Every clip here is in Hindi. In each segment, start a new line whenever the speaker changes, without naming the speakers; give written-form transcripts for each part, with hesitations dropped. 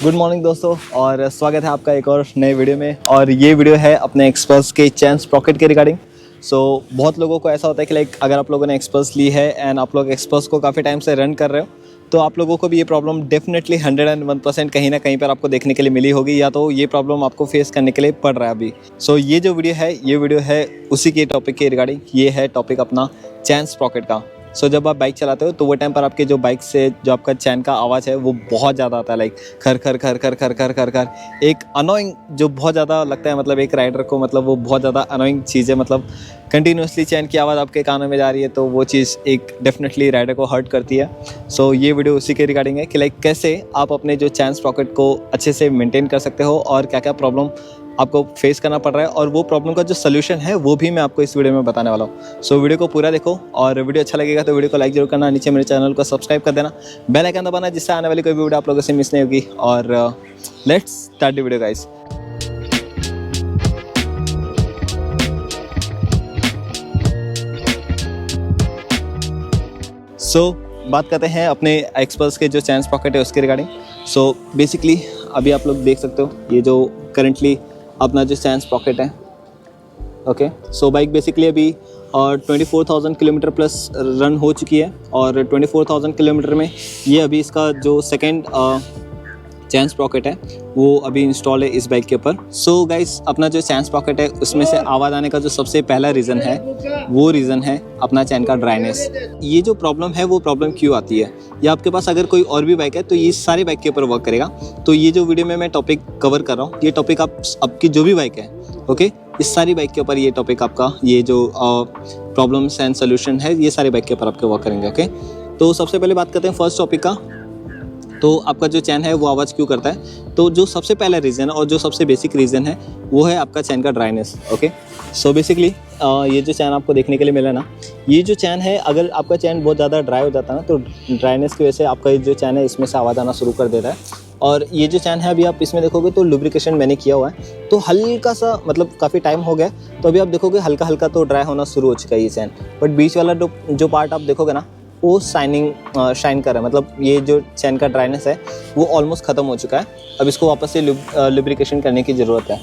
गुड मॉर्निंग दोस्तों, और स्वागत है आपका एक और नए वीडियो में। और ये वीडियो है अपने एक्सपल्स के चैन स्प्रॉकेट के रिगार्डिंग। बहुत लोगों को ऐसा होता है कि अगर आप लोगों ने एक्सपल्स ली है एंड आप लोग एक्सपल्स को काफ़ी टाइम से रन कर रहे हो, तो आप लोगों को भी ये प्रॉब्लम डेफिनेटली 101% कहीं ना कहीं पर आपको देखने के लिए मिली होगी, या तो ये प्रॉब्लम आपको फेस करने के लिए पड़ रहा है अभी। ये जो वीडियो है उसी के टॉपिक के रिगार्डिंग। ये है टॉपिक अपना चैन स्प्रॉकेट का। जब आप बाइक चलाते हो तो वो टाइम पर आपके जो बाइक से जो आपका चैन का आवाज़ है वो बहुत ज़्यादा आता है, खर खर खर खर खर खर खर खर। एक अनोइंग जो बहुत ज़्यादा लगता है, एक राइडर को वो बहुत ज़्यादा अनोइंग चीज़ है। कंटिन्यूसली चैन की आवाज़ आपके कानों में जा रही है, तो वो चीज़ एक डेफिनेटली राइडर को हर्ट करती है। ये वीडियो उसी के रिगार्डिंग है कि कैसे आप अपने जो चैन स्प्रॉकेट को अच्छे से मेंटेन कर सकते हो और क्या क्या प्रॉब्लम आपको फेस करना पड़ रहा है, और वो प्रॉब्लम का जो सोल्यूशन है वो भी मैं आपको इस वीडियो में बताने वाला हूँ। वीडियो को पूरा देखो, और वीडियो अच्छा लगेगा तो वीडियो को लाइक जरूर करना, नीचे मेरे चैनल को सब्सक्राइब कर देना, बेल आइकन दबाना, जिससे आने वाली कोई भी वीडियो आप लोगों से मिस नहीं होगी। और let's start the video guys. बात करते हैं अपने एक्सपल्स के जो चैन स्प्रॉकेट है उसके रिगार्डिंग। बेसिकली अभी आप लोग देख सकते हो ये जो करेंटली अपना जो चैन स्प्रॉकेट है। ओके, बाइक बेसिकली अभी 24,000 किलोमीटर प्लस रन हो चुकी है, और 24,000 किलोमीटर में ये अभी इसका जो सेकेंड चैन स्प्रॉकेट है वो अभी इंस्टॉल है इस बाइक के ऊपर। गाइस, अपना जो चैन स्प्रॉकेट है उसमें से आवाज़ आने का जो सबसे पहला रीज़न है वो रीज़न है अपना चैन का ड्राइनेस। ये जो प्रॉब्लम है वो प्रॉब्लम क्यों आती है, या आपके पास अगर कोई और भी बाइक है तो ये सारी बाइक के ऊपर वर्क करेगा। तो ये जो वीडियो में मैं टॉपिक कवर कर रहा हूँ, ये टॉपिक आपकी जो भी बाइक है, ओके, इस सारी बाइक के ऊपर ये टॉपिक आपका ये जो प्रॉब्लम्स एंड सोल्यूशन है ये सारी बाइक के ऊपर आपके वर्क करेंगे। ओके, तो सबसे पहले बात करते हैं फर्स्ट टॉपिक का। तो आपका जो चैन है वो आवाज़ क्यों करता है, तो जो सबसे पहला रीज़न और जो सबसे बेसिक रीज़न है वो है आपका चैन का ड्राइनेस। ओके, बेसिकली ये जो चैन आपको देखने के लिए मिला ना, ये जो चैन है, अगर आपका चैन बहुत ज़्यादा ड्राई हो जाता है ना, तो ड्राइनेस की वजह से आपका ये जो चैन है इसमें से आवाज़ आना शुरू कर देता है। और ये जो चैन है अभी आप इसमें देखोगे तो लुब्रिकेशन मैंने किया हुआ है, तो हल्का सा काफ़ी टाइम हो गया, तो अभी आप देखोगे हल्का हल्का तो ड्राई होना शुरू हो चुका है ये चैन। बट बीच वाला जो पार्ट आप देखोगे ना, वो शाइन कर रहा है, ये जो चैन का ड्राइनेस है वो ऑलमोस्ट ख़त्म हो चुका है। अब इसको वापस से लुब्रिकेशन करने की ज़रूरत है।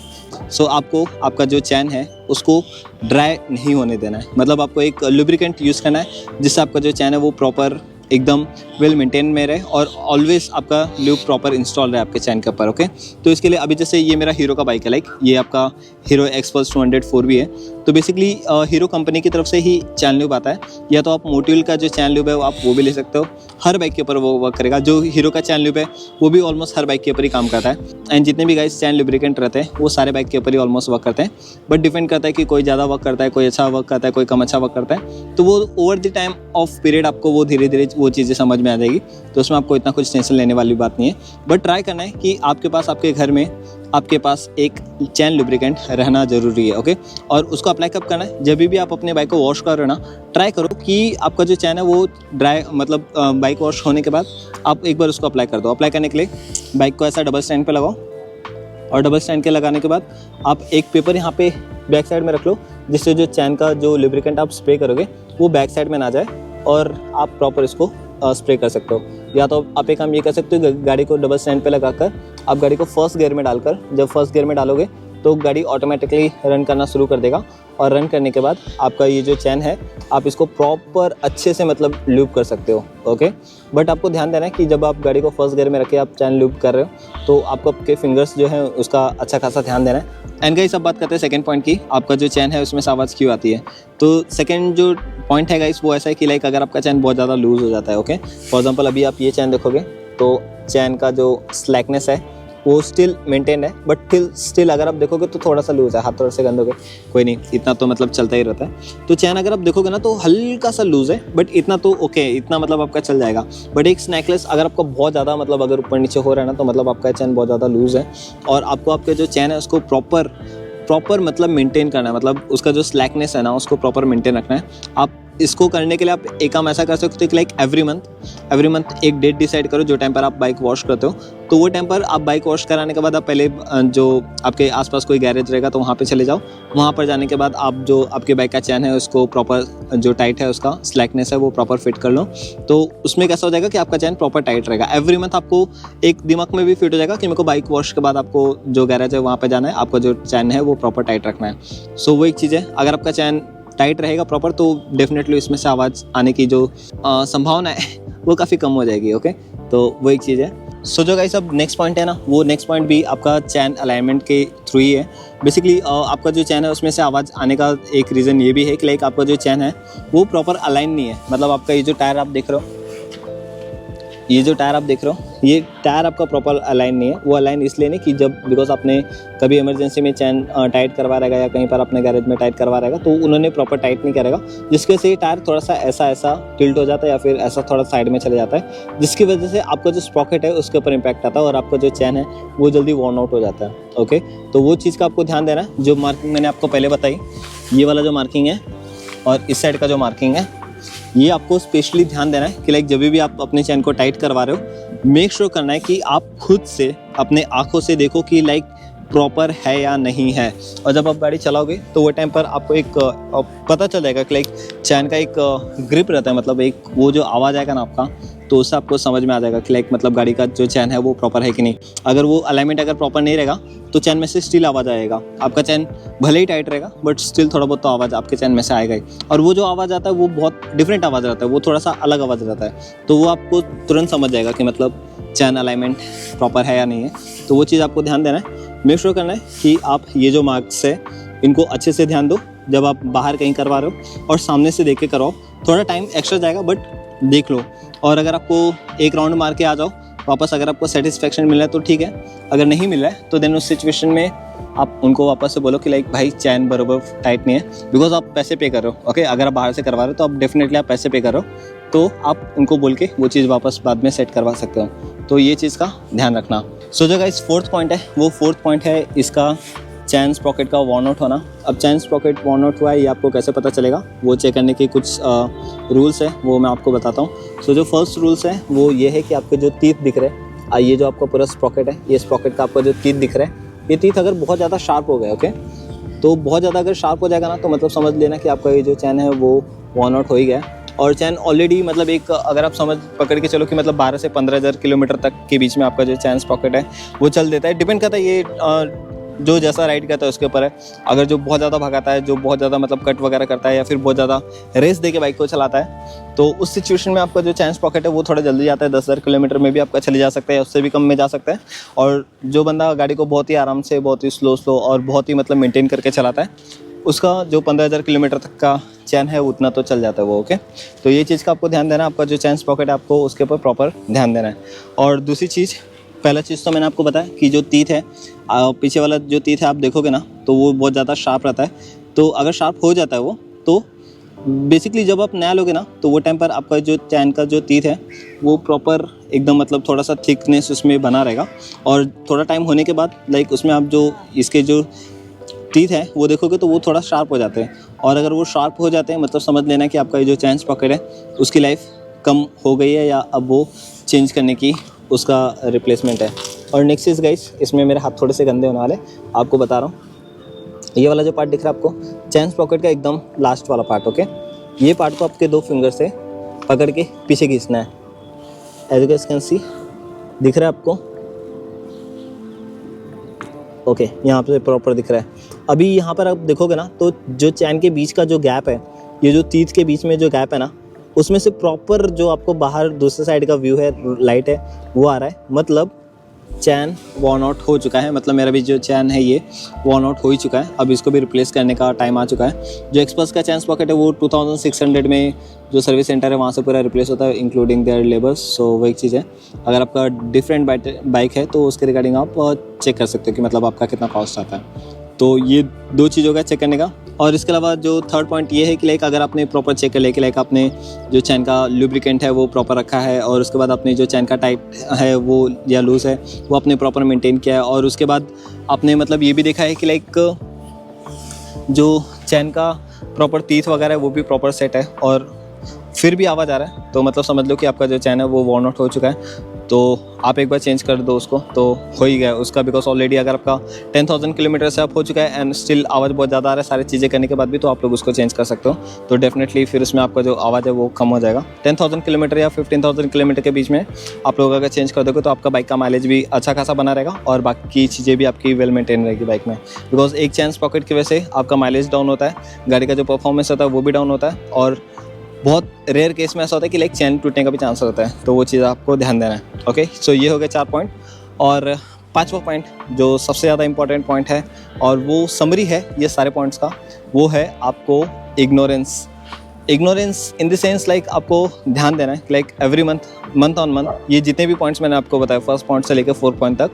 आपको आपका जो चैन है उसको ड्राई नहीं होने देना है, आपको एक लुब्रिकेंट यूज़ करना है जिससे आपका जो चैन है वो प्रॉपर एकदम वेल मेंटेन में रहे और ऑलवेज आपका लूप प्रॉपर इंस्टॉल रहे आपके चैन के ऊपर। ओके, तो इसके लिए अभी जैसे ये मेरा हीरो का बाइक है, ये आपका हीरो एक्सपल्स 200 भी है। तो बेसिकली हीरो कंपनी की तरफ से ही चैन लूप आता है, या तो आप मोटिल का जो चैन लूप है आप वो भी ले सकते हो। हर बाइक के ऊपर वो वर्क करेगा। जो हीरो का चैन लूप है वो भी ऑलमोस्ट हर बाइक के ऊपर ही काम करता है, एंड जितने भी गाइस चैन लुब्रिकेंट रहते हैं वो सारे बाइक के ऊपर ही ऑलमोस्ट वर्क करते हैं। बट डिपेंड करता है कि कोई ज़्यादा वर्क करता है, कोई अच्छा वर्क करता है, कोई कम अच्छा वर्क करता है। तो वो over the time of period आपको वो धीरे धीरे वो चीज़ें समझ में आ जाएगी, तो उसमें आपको इतना कुछ टेंशन लेने वाली बात नहीं है। बट ट्राई करना है कि आपके पास आपके घर में आपके पास एक चैन लुब्रिकेंट रहना ज़रूरी है। ओके, और उसको अप्लाई कब करना है, जब भी आप अपने बाइक को वॉश कर रहे हो ना, ट्राई करो कि आपका जो चैन है वो ड्राई, बाइक वॉश होने के बाद आप एक बार उसको अप्लाई कर दो। अप्लाई करने के लिए बाइक को ऐसा डबल स्टैंड पे लगाओ, और डबल स्टैंड के लगाने के बाद आप एक पेपर यहाँ पे बैक साइड में रख लो, जिससे जो चैन का जो लुब्रिकेंट आप स्प्रे करोगे वो बैक साइड में ना जाए, और आप प्रॉपर इसको स्प्रे कर सकते हो। या तो आप एक काम ये कर सकते हो, गाड़ी को डबल स्टैंड पे लगाकर आप गाड़ी को फर्स्ट गियर में डालकर, जब फर्स्ट गियर में डालोगे तो गाड़ी ऑटोमेटिकली रन करना शुरू कर देगा, और रन करने के बाद आपका ये जो चैन है आप इसको प्रॉपर अच्छे से लूप कर सकते हो। ओके, बट आपको ध्यान देना है कि जब आप गाड़ी को फर्स्ट गियर में रखे आप चैन लूप कर रहे हो तो आपको आपके फिंगर्स जो है उसका अच्छा खासा ध्यान देना है। एंड गाइस, अब बात करते हैं सेकंड पॉइंट की, आपका जो चैन है उसमें से आवाज़ क्यों आती है। तो सेकंड जो पॉइंट है गाइस वो ऐसा है कि अगर आपका चैन बहुत ज़्यादा लूज़ हो जाता है। ओके, फॉर एग्जांपल अभी आप ये चैन देखोगे तो चैन का जो स्लैकनेस है वो स्टिल मेंटेन है, बट स्टिल अगर आप देखोगे तो थोड़ा सा लूज़ है, हाथ थोड़े से गंदे हो गए, कोई नहीं, इतना तो चलता ही रहता है। तो चैन अगर आप देखोगे ना तो हल्का सा लूज़ है, बट इतना तो ओके, इतना आपका चल जाएगा। बट एक स्नैकलेस अगर आपका बहुत ज़्यादा अगर ऊपर नीचे हो रहा है ना, तो आपका चैन बहुत ज़्यादा लूज़ है, और आपको आपके जो चैन है उसको प्रॉपर मेंटेन करना है, उसका जो स्लैकनेस है ना उसको प्रॉपर मेंटेन रखना है। आप इसको करने के लिए आप एक काम ऐसा कर सकते हो कि लाइक एवरी मंथ एक डेट डिसाइड करो जो टाइम पर आप बाइक वॉश करते हो। तो वो टाइम पर आप बाइक वॉश कराने के बाद आप पहले जो आपके आसपास कोई गैरेज रहेगा तो वहाँ पे चले जाओ। वहाँ पर जाने के बाद आप जो आपके बाइक का चैन है उसको प्रॉपर, जो टाइट है उसका स्लैकनेस है वो प्रॉपर फिट कर लो। तो उसमें कैसा हो जाएगा कि आपका चैन प्रॉपर टाइट रहेगा। एवरी मंथ आपको एक दिमाग में भी फिट हो जाएगा कि मेरे को बाइक वॉश के बाद आपको जो गैरेज है वहाँ पर जाना है, आपका जो चैन है वो प्रॉपर टाइट रखना है। सो वो एक चीज़ है, अगर आपका चैन टाइट रहेगा प्रॉपर तो डेफिनेटली इसमें से आवाज़ आने की जो संभावना है वो काफ़ी कम हो जाएगी। ओके, तो वो एक चीज़ है। सो जो गाइस अब नेक्स्ट पॉइंट है ना, वो नेक्स्ट पॉइंट भी आपका चैन अलाइनमेंट के थ्रू ही है। बेसिकली आपका जो चैन है उसमें से आवाज़ आने का एक रीज़न ये भी है कि लाइक आपका जो चैन है वो प्रॉपर अलाइन नहीं है। मतलब आपका ये जो टायर आप देख रहे हो, ये टायर आपका प्रॉपर अलाइन नहीं है। वो अलाइन इसलिए नहीं कि जब बिकॉज आपने कभी इमरजेंसी में चैन टाइट करवा रहेगा या कहीं पर अपने गैरेज में टाइट करवा रहेगा तो उन्होंने प्रॉपर टाइट नहीं करेगा, जिसकी वजह से ये टायर थोड़ा सा ऐसा टिल्ट हो जाता है या फिर ऐसा थोड़ा साइड में चले जाता है, जिसकी वजह से आपका जो स्प्रॉकेट है उसके ऊपर इम्पैक्ट आता है और आपका जो चैन है वो जल्दी वॉर्न आउट हो जाता है। ओके, तो वो चीज़ का आपको ध्यान देना है। जो मार्किंग मैंने आपको पहले बताई, ये वाला जो मार्किंग है और इस साइड का जो मार्किंग है, ये आपको स्पेशली ध्यान देना है कि लाइक जब भी आप अपने चैन को टाइट करवा रहे हो, मेक श्योर करना है कि आप खुद से अपने आंखों से देखो कि लाइक प्रॉपर है या नहीं है। और जब आप गाड़ी चलाओगे तो वो टाइम पर आपको एक पता चल जाएगा कि लाइक चैन का एक ग्रिप रहता है, मतलब एक वो जो आवाज़ आएगा ना आपका, तो उससे आपको समझ में आ जाएगा कि लाइक मतलब गाड़ी का जो चैन है वो प्रॉपर है कि नहीं। अगर वो अलाइनमेंट अगर प्रॉपर नहीं रहेगा तो चैन में से स्टिल आवाज़ आएगा। आपका चैन भले ही टाइट रहेगा बट स्टिल थोड़ा बहुत तो आवाज़ आपके चैन में से आएगा ही। और वो जो आवाज़ आता है वो बहुत डिफरेंट आवाज़ रहता है, वो थोड़ा सा अलग आवाज़ रहता है, तो वो आपको तुरंत समझ जाएगा कि मतलब चैन अलाइनमेंट प्रॉपर है या नहीं है। तो वो चीज़ आपको ध्यान देना है। मेक श्योर करना है कि आप ये जो मार्क्स है इनको अच्छे से ध्यान दो जब आप बाहर कहीं करवा रहे हो, और सामने से देख के करवाओ। थोड़ा टाइम एक्स्ट्रा जाएगा बट देख लो। और अगर आपको एक राउंड मार के आ जाओ वापस, अगर आपको सेटिस्फेक्शन मिल रहा है तो ठीक है, अगर नहीं मिल रहा है तो देन उस सिचुएशन में आप उनको वापस से बोलो कि लाइक भाई चैन बराबर टाइट नहीं है, बिकॉज आप पैसे पे कर रहे हो। ओके, अगर आप बाहर से करवा रहे हो तो आप डेफिनेटली आप पैसे पे कर रहे हो, तो आप उनको बोल के वो चीज़ वापस बाद में सेट करवा सकते हो। तो ये चीज़ का ध्यान रखना। सो जो गाइस फोर्थ पॉइंट है, वो फोर्थ पॉइंट है इसका चैन स्प्रॉकेट का वॉर्न आउट होना। अब चैन स्प्रॉकेट वॉर्न आउट हुआ है ये आपको कैसे पता चलेगा, वो चेक करने के कुछ रूल्स है वो मैं आपको बताता हूँ। सो जो फर्स्ट रूल्स है वो ये है कि आपके जो टीथ दिख रहे हैं, ये जो आपका पूरा स्प्रॉकेट है, ये स्प्रॉकेट का आपका जो टीथ दिख रहा है, ये टीथ अगर बहुत ज़्यादा शार्प हो गए, ओके, तो बहुत ज़्यादा अगर शार्प हो जाएगा ना तो मतलब समझ लेना कि आपका ये जो चैन है वो वॉर्न आउट हो ही गया। और चैन ऑलरेडी मतलब एक अगर आप समझ पकड़ के चलो कि मतलब 12 से 15,000 किलोमीटर तक के बीच में आपका जो चैन स्प्रॉकेट है वो चल देता है। डिपेंड करता है ये जो जैसा राइड करता है उसके ऊपर है। अगर जो बहुत ज़्यादा भगाता है, जो बहुत ज़्यादा मतलब कट वगैरह करता है या फिर बहुत ज़्यादा रेस दे के बाइक को चलाता है, तो उस सिचुएशन में आपका जो चैन स्प्रॉकेट है वो थोड़ा जल्दी जाता है। 10,000 किलोमीटर में भी आपका चले जा सकता है, उससे भी कम में जा सकता है। और जो बंदा गाड़ी को बहुत ही आराम से, बहुत ही स्लो और बहुत ही मतलब मेंटेन करके चलाता है, उसका जो 15,000 किलोमीटर तक का चैन है उतना तो चल जाता है वो। ओके, तो ये चीज़ का आपको ध्यान देना, आपका जो चैन स्प्रॉकेट है आपको उसके ऊपर प्रॉपर ध्यान देना है। और दूसरी चीज़, पहला चीज़ तो मैंने आपको बताया कि जो टीथ है, पीछे वाला जो टीथ है आप देखोगे ना तो वो बहुत ज़्यादा शार्प रहता है। तो अगर शार्प हो जाता है वो, तो बेसिकली जब आप नया लोगे ना तो वो टाइम पर आपका जो चैन का जो टीथ है वो प्रॉपर एकदम मतलब थोड़ा सा थिकनेस उसमें बना रहेगा। और थोड़ा टाइम होने के बाद लाइक उसमें आप जो इसके जो टीथ है वो देखोगे तो वो थोड़ा शार्प हो जाते हैं। और अगर वो शार्प हो जाते हैं मतलब समझ लेना कि आपका ये जो चैन स्प्रॉकेट है उसकी लाइफ कम हो गई है या अब वो चेंज करने की उसका रिप्लेसमेंट है। और नेक्स्ट चीज़ गाइस, इसमें मेरे हाथ थोड़े से गंदे होने वाले, आपको बता रहा हूँ। ये वाला जो पार्ट दिख रहा है आपको चैन स्प्रॉकेट का एकदम लास्ट वाला पार्ट, ओके, ये पार्ट को आपके 2 फिंगर से पकड़ के पीछे खींचना है। As you guys can see, दिख रहा है आपको, ओके, यहाँ पे प्रॉपर दिख रहा है। अभी यहाँ पर आप देखोगे ना तो जो चैन के बीच का जो गैप है, ये जो टीथ के बीच में जो गैप है ना, उसमें से प्रॉपर जो आपको बाहर दूसरे साइड का व्यू है, लाइट है, वो आ रहा है। मतलब चैन वॉर्न आउट हो चुका है, मतलब मेरा भी जो चैन है ये वॉर्न आउट हो ही चुका है। अब इसको भी रिप्लेस करने का टाइम आ चुका है। जो एक्सपर्स का चैन स्प्रॉकेट है वो 2600 में जो सर्विस सेंटर है वहाँ से पूरा रिप्लेस होता है, इंक्लूडिंग देयर लेबर्स। सो वो एक चीज़ है। अगर आपका डिफरेंट बाइक है तो उसके रिगार्डिंग आप चेक कर सकते हो कि मतलब आपका कितना कॉस्ट आता है। तो ये 2 चीज़ों का चेक करने का। और इसके अलावा जो थर्ड पॉइंट ये है कि लाइक अगर आपने प्रॉपर चेक कर लिया कि लाइक आपने जो चैन का लुब्रिकेंट है वो प्रॉपर रखा है, और उसके बाद आपने जो चैन का टाइट है वो या लूज़ है वो आपने प्रॉपर मेंटेन किया है, और उसके बाद आपने मतलब ये भी देखा है कि लाइक जो चैन का प्रॉपर टीथ वगैरह है वो भी प्रॉपर सेट है, और फिर भी आवाज़ आ रहा है तो मतलब समझ लो कि आपका जो चैन है वो वॉर्न आउट हो चुका है। तो आप एक बार चेंज कर दो उसको तो हो ही गया उसका, बिकॉज ऑलरेडी अगर आपका 10,000 किलोमीटर से अप हो चुका है एंड स्टिल आवाज़ बहुत ज़्यादा आ रहा है सारी चीज़ें करने के बाद भी, तो आप लोग उसको चेंज कर सकते हो। तो डेफिनेटली फिर उसमें आपका जो आवाज़ है वो कम हो जाएगा। 10,000 किलोमीटर या 15,000 किलोमीटर के बीच में आप लोग अगर चेंज कर दोगे तो आपका बाइक का माइलेज भी अच्छा खासा बना रहेगा और बाकी चीज़ें भी आपकी वेल मेंटेन रहेगी बाइक में। बिकॉज एक चैन स्प्रॉकेट की वजह से आपका माइलेज डाउन होता है, गाड़ी का जो परफॉर्मेंस होता है वो भी डाउन होता है, और बहुत रेयर केस में ऐसा होता है कि लाइक चैन टूटने का भी चांस रहता है, तो वो चीज़ आपको ध्यान देना है। ओके, सो ये हो गए 4 पॉइंट। और 5वां पॉइंट जो सबसे ज़्यादा इंपॉर्टेंट पॉइंट है और वो समरी है ये सारे पॉइंट्स का, वो है आपको ignorance in the sense like आपको ध्यान देना है like every month on month ये जितने भी पॉइंट्स मैंने आपको बताया फर्स्ट पॉइंट से लेकर 4 पॉइंट तक,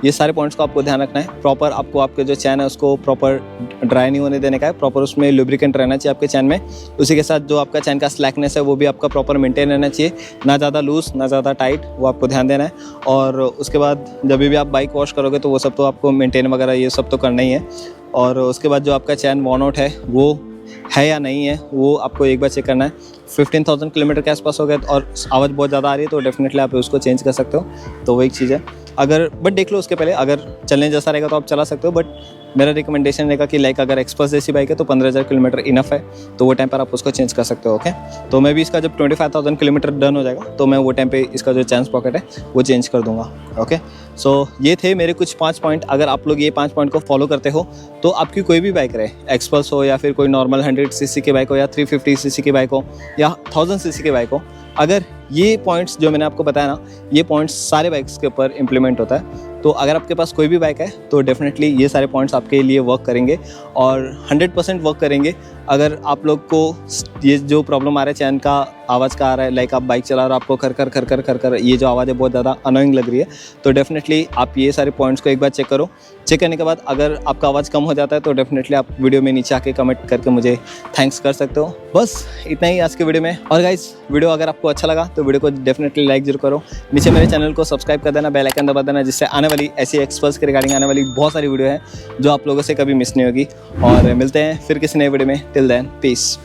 ये सारे पॉइंट्स को आपको ध्यान रखना है। प्रॉपर आपको आपके जो चैन है उसको प्रॉपर ड्राई नहीं होने देने का है, प्रॉपर उसमें लुब्रिकेंट रहना चाहिए आपके चैन में। उसी के साथ जो आपका चैन का स्लैकनेस है वो भी आपका प्रॉपर मेंटेन रहना चाहिए, ना ज़्यादा लूज ना ज़्यादा टाइट, वो आपको ध्यान देना है। और उसके बाद जब भी आप बाइक वॉश करोगे तो वो सब तो आपको मेंटेन वगैरह ये सब तो करना ही है। और उसके बाद जो आपका चैन वॉर्न आउट है वो है या नहीं है वो आपको एक बार चेक करना है। 15,000 किलोमीटर के आसपास हो गया और आवाज़ बहुत ज़्यादा आ रही है तो डेफिनेटली आप उसको चेंज कर सकते हो, तो वो एक चीज़ है। अगर बट देख लो उसके पहले, अगर चलने जैसा रहेगा तो आप चला सकते हो, बट मेरा रिकमेंडेशन रहेगा कि लाइक अगर एक्सप्रेस जैसी बाइक है तो 15,000 किलोमीटर इनफ है, तो वो टाइम पर आप उसको चेंज कर सकते हो। ओके, तो मैं भी इसका जब 25,000 किलोमीटर डन हो जाएगा तो मैं वो टाइम पे इसका जो चैन स्प्रॉकेट है वो चेंज कर दूंगा। ओके, सो ये थे मेरे कुछ 5 पॉइंट। अगर आप लोग ये 5 पॉइंट को फॉलो करते हो तो आपकी कोई भी बाइक रहे, एक्सप्रेस हो या फिर कोई नॉर्मल 100 सीसी की बाइक हो या 350 सीसी की बाइक हो या 1000 सीसी की बाइक हो, अगर ये पॉइंट्स जो मैंने आपको बताया ना, ये पॉइंट्स सारे बाइक्स के ऊपर इम्प्लीमेंट होता है। तो अगर आपके पास कोई भी बाइक है तो डेफिनेटली ये सारे पॉइंट्स आपके लिए वर्क करेंगे और 100% वर्क करेंगे। अगर आप लोग को ये जो प्रॉब्लम आ रहा है चैन का आवाज़ का आ रहा है, लाइक आप बाइक चला रहे हो आपको खर ये जो आवाज़ है बहुत ज़्यादा अनोइंग लग रही है, तो डेफिनेटली आप ये सारे पॉइंट्स को एक बार चेक करो। चेक करने के बाद अगर आपका आवाज़ कम हो जाता है तो डेफिनेटली आप वीडियो में नीचे आके कमेंट करके मुझे थैंक्स कर सकते हो। बस इतना ही आज के वीडियो में। और गाइस, वीडियो अगर आपको अच्छा लगा तो वीडियो को डेफिनेटली लाइक जरूर करो, नीचे मेरे चैनल को सब्सक्राइब कर देना, बेल आइकन दबा देना, जिससे आने वाली ऐसी एक्सपर्ट्स के रिगार्डिंग आने वाली बहुत सारी वीडियो है जो आप लोगों से कभी मिस नहीं होगी। और मिलते हैं फिर किसी नए वीडियो में। Till then, piece.